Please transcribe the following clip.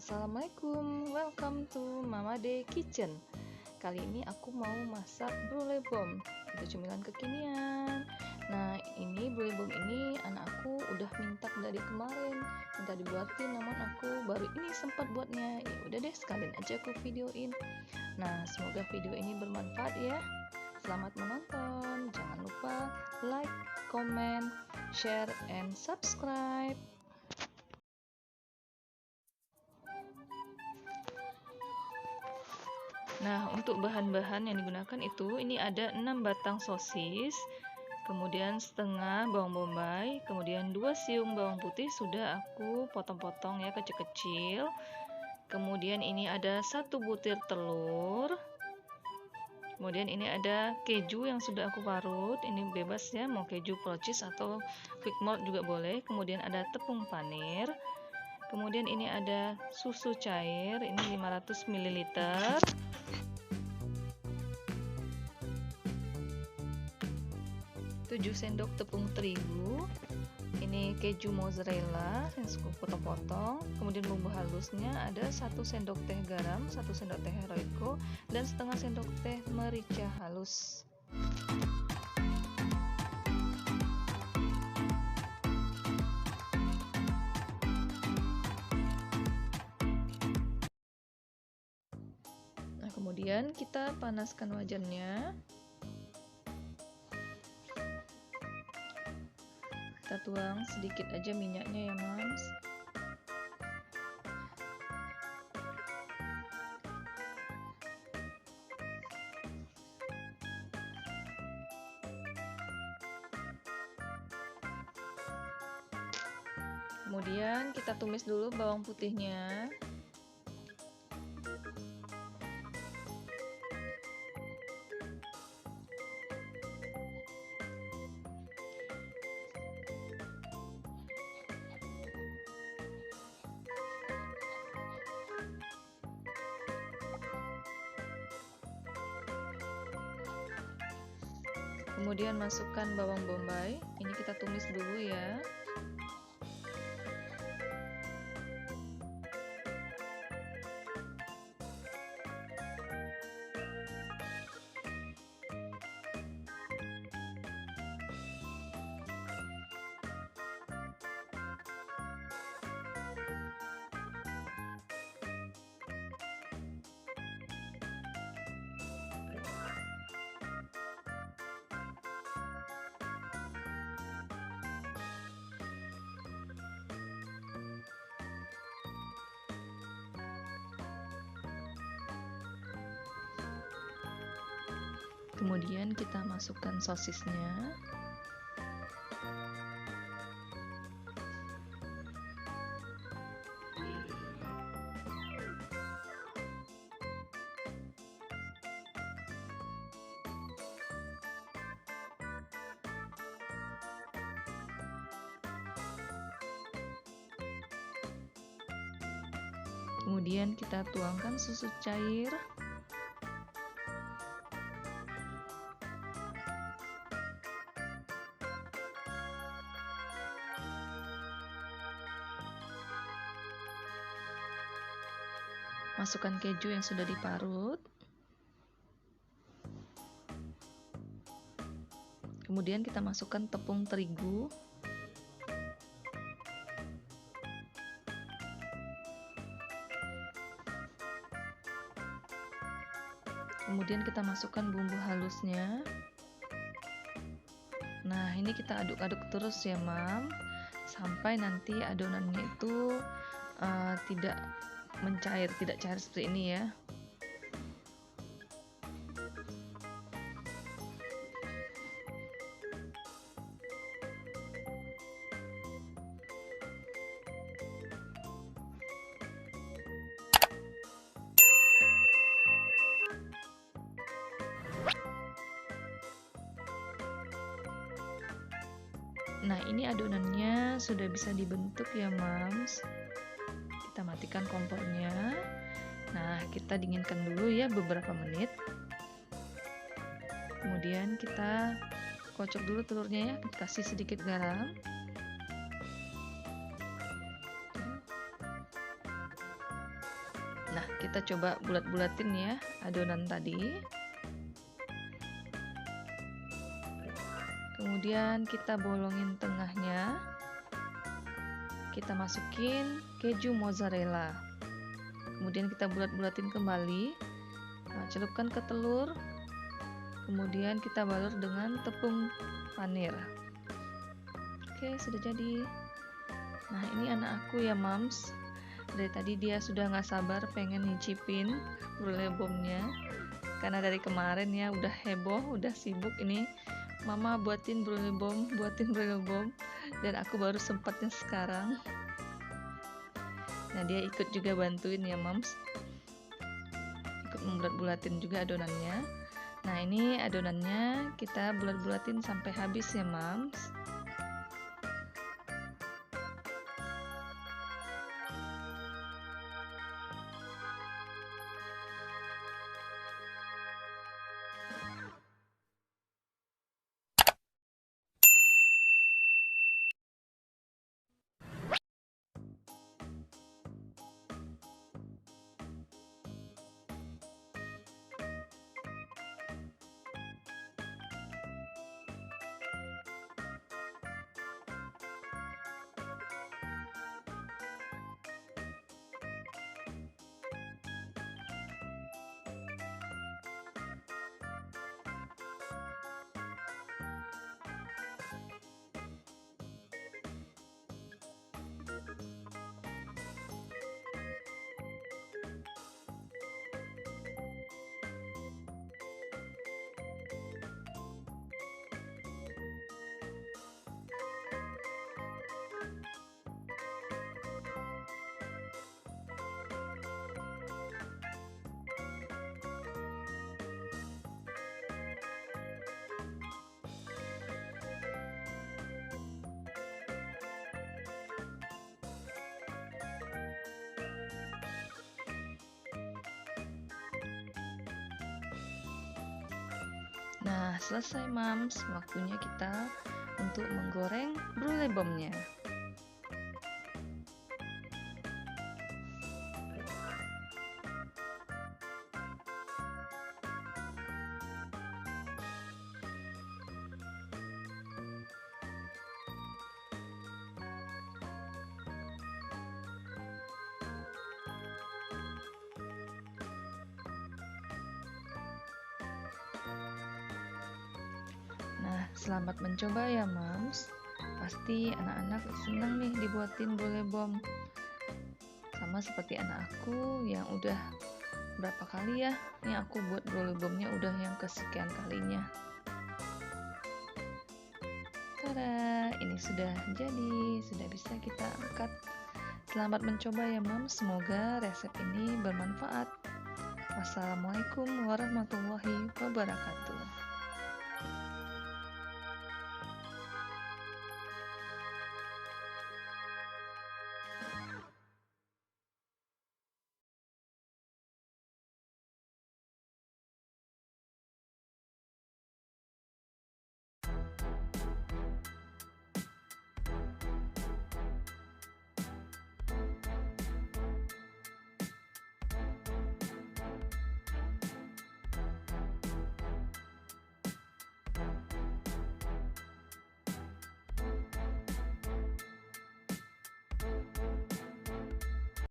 Assalamualaikum, welcome to Mama Day Kitchen. Kali ini aku mau masak brulee bomb. Itu cemilan kekinian. Nah, ini brulee bomb ini anakku udah minta dari kemarin, minta dibuatin, namun aku baru ini sempat buatnya. Ya udah deh, sekalian aja aku videoin. Nah, semoga video ini bermanfaat ya. Selamat menonton. Jangan lupa like, comment, share, and subscribe. Nah, untuk bahan-bahan yang digunakan itu, ini ada 6 batang sosis, kemudian setengah bawang bombay, kemudian 2 siung bawang putih sudah aku potong-potong ya kecil-kecil. Kemudian ini ada 1 butir telur. Kemudian ini ada keju yang sudah aku parut, ini bebas ya, mau keju purchase atau quick melt juga boleh. Kemudian ada tepung panir. Kemudian ini ada susu cair, ini 500 ml. 7 sendok tepung terigu, ini keju mozzarella yang aku potong-potong. Kemudian bumbu halusnya ada 1 sendok teh garam, 1 sendok teh royco, dan setengah sendok teh merica halus. Nah, kemudian kita panaskan wajannya. Kita tuang sedikit aja minyaknya ya mams. Kemudian kita tumis dulu bawang putihnya. Kemudian masukkan bawang bombay, ini kita tumis dulu ya. Kemudian kita masukkan sosisnya. Kemudian kita tuangkan susu cair. Masukkan keju yang sudah diparut. Kemudian kita masukkan tepung terigu. Kemudian kita masukkan bumbu halusnya. Nah, ini kita aduk-aduk terus ya, Mam, sampai nanti adonannya itu tidak mencair, tidak cair seperti ini ya. Nah, ini adonannya sudah bisa dibentuk ya, Mams. Kita matikan kompornya. Nah, kita dinginkan dulu ya beberapa menit. Kemudian kita kocok dulu telurnya ya, kasih sedikit garam. Nah, kita coba bulat-bulatin ya adonan tadi. Kemudian kita bolongin tengahnya. Kita masukin keju mozzarella. Kemudian kita bulat-bulatin kembali. Nah, celupkan ke telur. Kemudian kita balur dengan tepung panir. Oke, sudah jadi. Nah, ini anak aku ya, Mams. Dari tadi dia sudah nggak sabar pengen nyicipin brulee bomb-nya. Karena dari kemarin ya udah heboh, udah sibuk ini. Mama buatin brulee bomb, dan aku baru sempatnya sekarang. Nah, dia ikut juga bantuin ya, Mams. Ikut membulat-bulatin juga adonannya. Nah, ini adonannya kita bulat-bulatin sampai habis ya, Mams. Nah, selesai, Mams. Waktunya kita untuk menggoreng brulee bomb-nya. Nah, selamat mencoba ya, Mams. Pasti anak-anak senang nih dibuatin brulee bomb. Sama seperti anak aku yang udah berapa kali ya, ini aku buat brulee bomb-nya udah yang kesekian kalinya. Tada, ini sudah jadi, sudah bisa kita angkat. Selamat mencoba ya, Mams. Semoga resep ini bermanfaat. Wassalamualaikum warahmatullahi wabarakatuh.